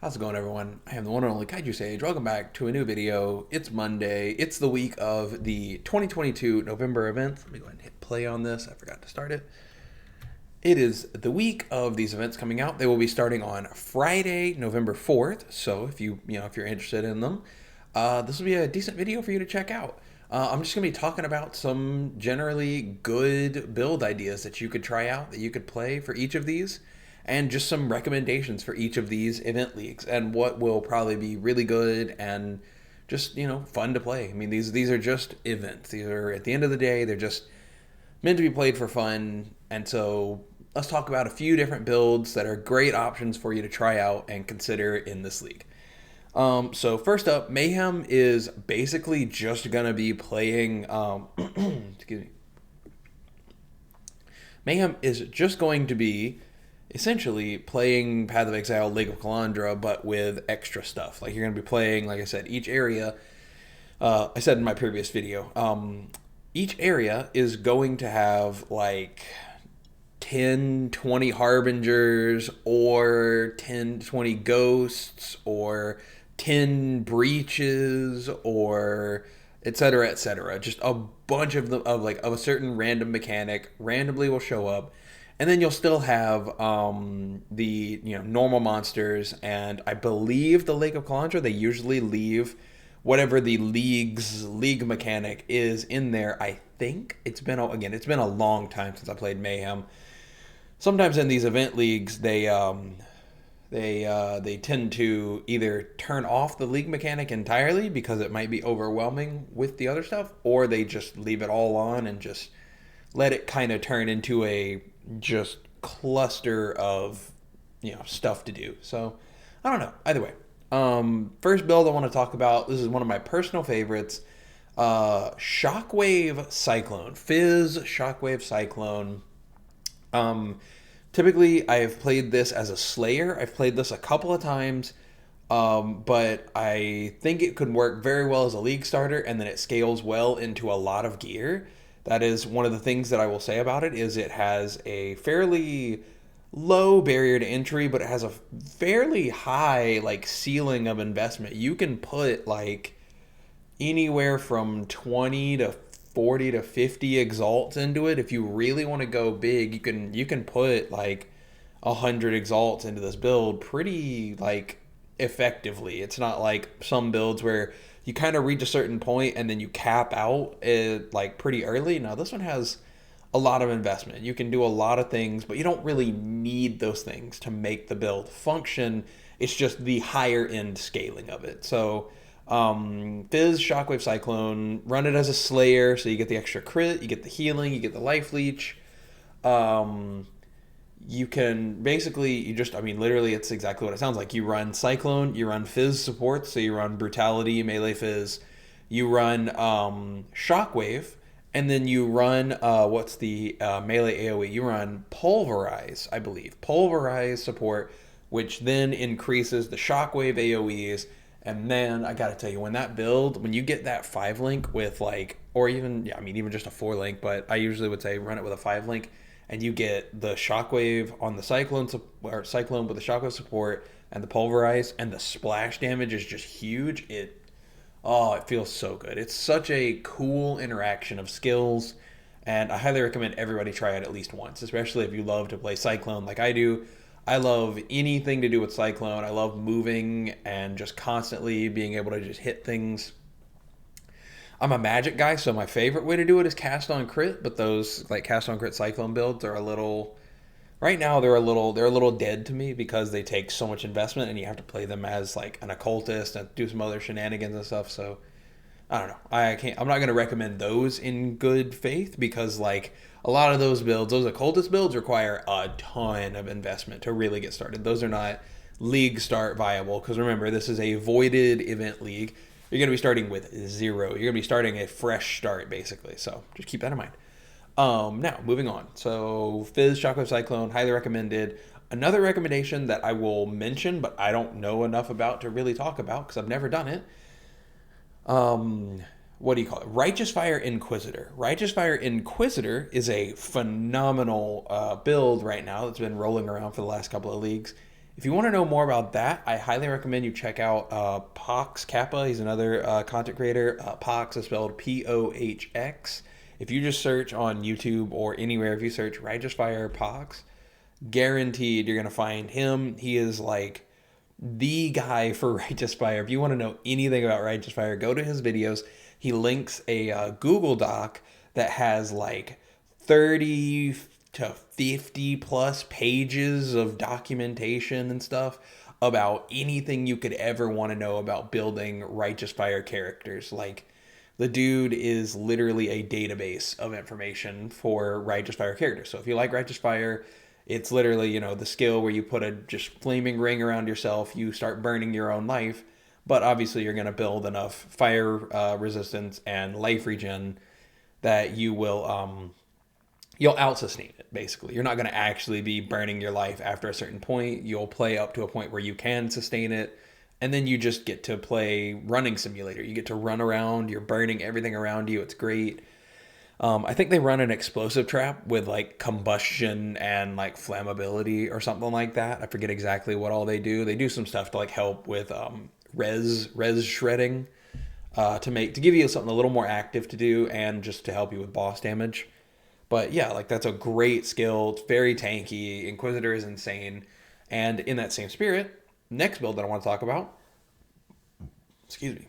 How's it going, everyone? I am the one and only 𝙀𝙓𝙋𝘼𝙉𝘿. Welcome back to a new video. It's Monday. It's the week of the 2022 November events. Let me go ahead and hit play on this. I forgot to start it. It is the week of these events coming out. They will be starting on Friday, November 4th. So if if you're interested in them, this will be a decent video for you to check out. I'm just gonna be talking about some generally good build ideas that you could try out, that you could play for each of these, and just some recommendations for each of these event leagues and what will probably be really good and just fun to play. I mean, these are just events. These are, at the end of the day, they're just meant to be played for fun. And so let's talk about a few different builds that are great options for you to try out and consider in this league. So first up, Mayhem is basically just gonna be playing. Excuse me. Mayhem is just going to be essentially playing Path of Exile, Lake of Kalandra, but with extra stuff. Like, you're going to be playing, like I said, each area. I said in my previous video, each area is going to have like 10, 20 harbingers, or 10, 20 ghosts, or 10 breaches, or etc., etc. Just a bunch of them of a certain random mechanic randomly will show up. And then you'll still have the normal monsters, and I believe the Lake of Kalandra, they usually leave whatever the league mechanic is in there. I think it's been a long time since I played Mayhem. Sometimes in these event leagues, they tend to either turn off the league mechanic entirely because it might be overwhelming with the other stuff, or they just leave it all on and just let it kind of turn into a just cluster of stuff to do. So I don't know. Either way, first build I want to talk about. This is one of my personal favorites. Shockwave Cyclone, Fizz Shockwave Cyclone. Typically I have played this as a Slayer. I've played this a couple of times, but I think it could work very well as a league starter, and then it scales well into a lot of gear. That is one of the things that I will say about it, is it has a fairly low barrier to entry, but it has a fairly high ceiling of investment. You can put anywhere from 20 to 40 to 50 exalts into it. If you really want to go big, you can put 100 exalts into this build pretty effectively. It's not like some builds where you kind of reach a certain point and then you cap out pretty early. Now this one has a lot of investment. You can do a lot of things, but you don't really need those things to make the build function. It's just the higher end scaling of it. So Fizz Shockwave Cyclone, run it as a Slayer, so you get the extra crit, you get the healing, you get the life leech. You can basically, literally it's exactly what it sounds like. You run Cyclone, you run Fizz support, so you run Brutality, Melee Fizz, you run Shockwave, and then you run, what's the Melee AoE? You run Pulverize, I believe. Pulverize support, which then increases the Shockwave AoEs. And then I gotta tell you, when you get that 5-link with or even just a 4-link, but I usually would say run it with a 5-link, and you get the Shockwave on the Cyclone with the Shockwave support and the Pulverize, and the splash damage is just huge. It feels so good. It's such a cool interaction of skills, and I highly recommend everybody try it at least once, especially if you love to play Cyclone like I do. I love anything to do with Cyclone. I love moving and just constantly being able to just hit things. I'm a magic guy, so my favorite way to do it is cast on crit, but those cast on crit Cyclone builds are right now they're a little dead to me because they take so much investment and you have to play them as an occultist and do some other shenanigans and stuff. So I don't know. I'm not going to recommend those in good faith because a lot of those builds, those occultist builds, require a ton of investment to really get started. Those are not league start viable because remember, this is a voided event league. You're going to be starting with 0. You're going to be starting a fresh start basically. So just keep that in mind. Now moving on. So Fizz Shockwave Cyclone, highly recommended. Another recommendation that I will mention, but I don't know enough about to really talk about because I've never done it. What do you call it? Righteous Fire Inquisitor. Righteous Fire Inquisitor is a phenomenal build right now that's been rolling around for the last couple of leagues. If you want to know more about that, I highly recommend you check out 𝙀𝙓𝙋𝘼𝙉𝙿. He's another content creator. 𝙀𝙗 is spelled POHX. If you just search on YouTube or anywhere, if you search Righteous Fire 𝙀𝙗, guaranteed you're going to find him. He is like the guy for Righteous Fire. If you want to know anything about Righteous Fire, go to his videos. He links a Google Doc that has like 30 to 50 plus pages of documentation and stuff about anything you could ever want to know about building Righteous Fire characters. Like, the dude is literally a database of information for Righteous Fire characters. So if you like Righteous Fire, it's literally, the skill where you put a just flaming ring around yourself, you start burning your own life, but obviously you're going to build enough fire resistance and life regen that you'll out-sustain it, basically. You're not going to actually be burning your life after a certain point. You'll play up to a point where you can sustain it, and then you just get to play running simulator. You get to run around, you're burning everything around you, it's great. I think they run an explosive trap with like combustion and like flammability or something like that. I forget exactly what all they do. They do some stuff to like help with res shredding, to give you something a little more active to do and just to help you with boss damage. But yeah, like that's a great skill. It's very tanky. Inquisitor is insane. And in that same spirit, next build that I want to talk about, excuse me,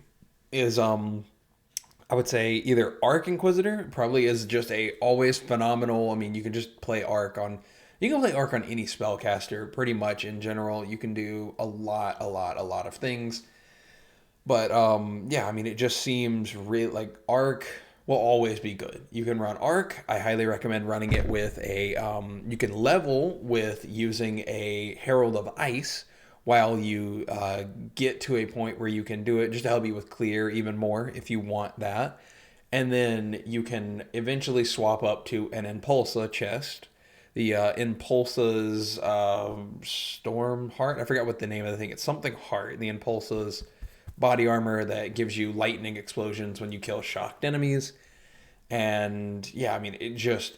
is I would say either Arc Inquisitor probably is just a always phenomenal. I mean, you can just play Arc on any spellcaster pretty much in general. You can do a lot of things. But yeah, I mean, it just seems really like Arc will always be good. You can run Arc. I highly recommend running it with you can level with using a Herald of Ice while you get to a point where you can do it just to help you with clear even more if you want that. And then you can eventually swap up to an Impulsa chest. The Impulsa's Storm Heart. I forgot what the name of the thing. It's something Heart. The Impulsa's body armor that gives you lightning explosions when you kill shocked enemies. And yeah, I mean, it just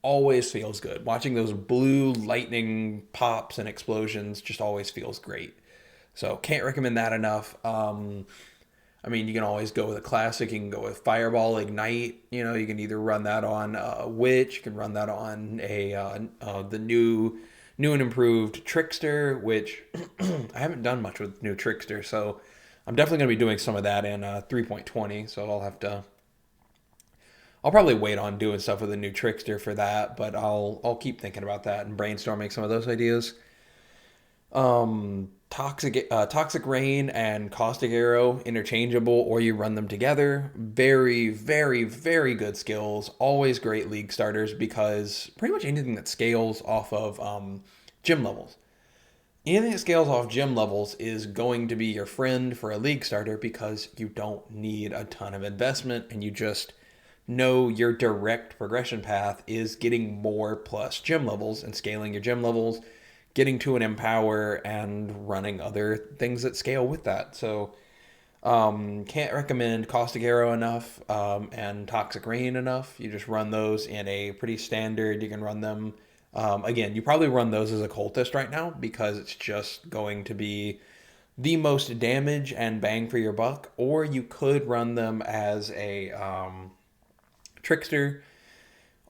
always feels good. Watching those blue lightning pops and explosions just always feels great. So can't recommend that enough. I mean, you can always go with a classic. You can go with Fireball Ignite. You can either run that on Witch. You can run that on the new and improved Trickster, which I haven't done much with new Trickster, so I'm definitely going to be doing some of that in 3.20. So I'll probably wait on doing stuff with a new Trickster for that, but I'll keep thinking about that and brainstorming some of those ideas. Toxic Rain and Caustic Arrow interchangeable, or you run them together. Very, very, very good skills. Always great league starters because pretty much anything that scales off of gym levels. Anything that scales off gym levels is going to be your friend for a league starter because you don't need a ton of investment and you just know your direct progression path is getting more plus gym levels and scaling your gym levels, getting to an Empower, and running other things that scale with that. So can't recommend Caustic Arrow enough and Toxic Rain enough. You just run those in a pretty standard. You can run them. Again, you probably run those as a cultist right now because it's just going to be the most damage and bang for your buck. Or you could run them as a Trickster,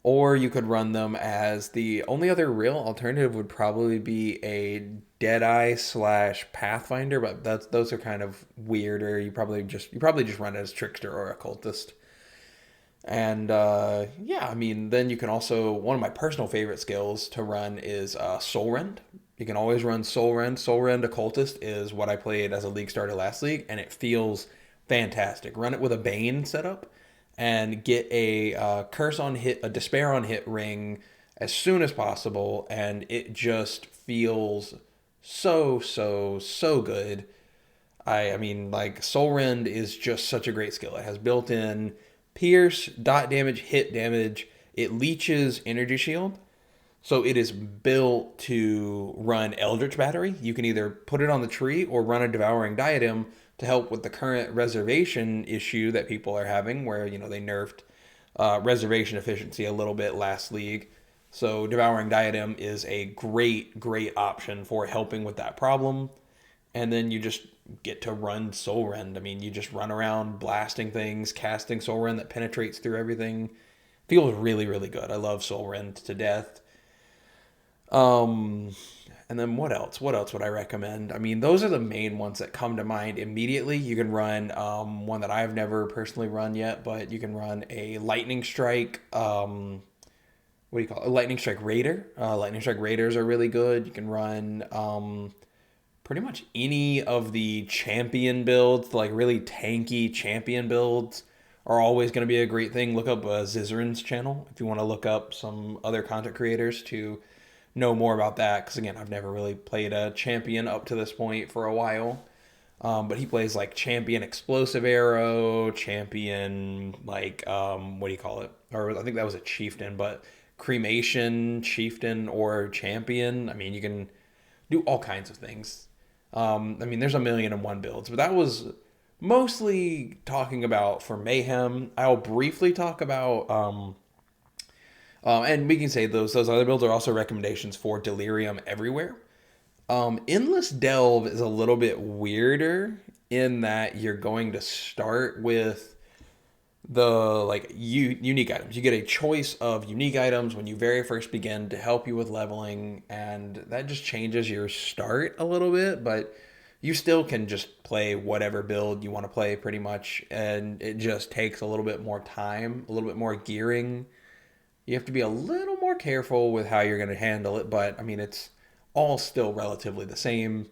or you could run them as the only other real alternative would probably be a Deadeye / Pathfinder, but those are kind of weirder. You probably just run it as Trickster or Occultist. And yeah, I mean, then you can also, one of my personal favorite skills to run is Soul Rend. You can always run Soul Rend. Soul Rend Occultist is what I played as a league starter last league, and it feels fantastic. Run it with a Bane setup and get a curse on hit, a despair on hit ring as soon as possible, and it just feels so good. I mean, like, Soul Rend is just such a great skill. It has built-in pierce, dot damage, hit damage. It leeches energy shield, so it is built to run Eldritch Battery. You can either put it on the tree or run a Devouring Diadem to help with the current reservation issue that people are having, where they nerfed reservation efficiency a little bit last league. So Devouring Diadem is a great option for helping with that problem. And then you just get to run Soul Rend. I mean, you just run around blasting things, casting Soul Rend that penetrates through everything. Feels really good. I love Soul Rend to death. Um, and then what else? What else would I recommend? I mean, those are the main ones that come to mind immediately. You can run one that I've never personally run yet, but you can run a Lightning Strike. What do you call it? A Lightning Strike Raider. Lightning Strike Raiders are really good. You can run pretty much any of the champion builds, like really tanky champion builds, are always going to be a great thing. Look up Zizrin's channel if you want to look up some other content creators to know more about that. Because again, I've never really played a champion up to this point for a while. But he plays like champion explosive arrow, champion like what do you call it? Or I think that was a chieftain, but cremation chieftain or champion. I mean, you can do all kinds of things. I mean, there's a million and one builds, but that was mostly talking about for Mayhem. I'll briefly talk about, and we can say those other builds are also recommendations for Delirium everywhere. Endless Delve is a little bit weirder in that you're going to start with the like unique items. You get a choice of unique items when you very first begin to help you with leveling, and that just changes your start a little bit, but you still can just play whatever build you want to play pretty much, and it just takes a little bit more time, a little bit more gearing. You have to be a little more careful with how you're going to handle it, but I mean, it's all still relatively the same.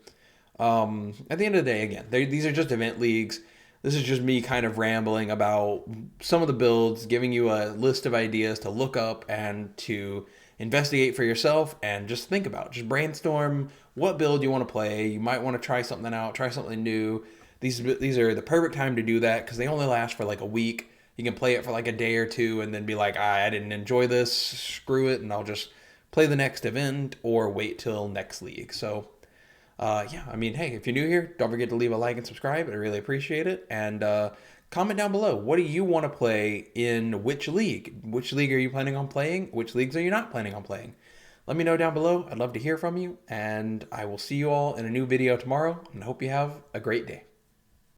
At the end of the day, again, these are just event leagues. This is just me kind of rambling about some of the builds, giving you a list of ideas to look up and to investigate for yourself and just think about. Just brainstorm what build you want to play. You might want to try something out, try something new. These are the perfect time to do that because they only last for like a week. You can play it for like a day or two and then be like, I didn't enjoy this, screw it, and I'll just play the next event or wait till next league. So yeah, I mean, hey, if you're new here, don't forget to leave a like and subscribe. I really appreciate it. And comment down below. What do you want to play in which league? Which league are you planning on playing? Which leagues are you not planning on playing? Let me know down below. I'd love to hear from you. And I will see you all in a new video tomorrow. And I hope you have a great day.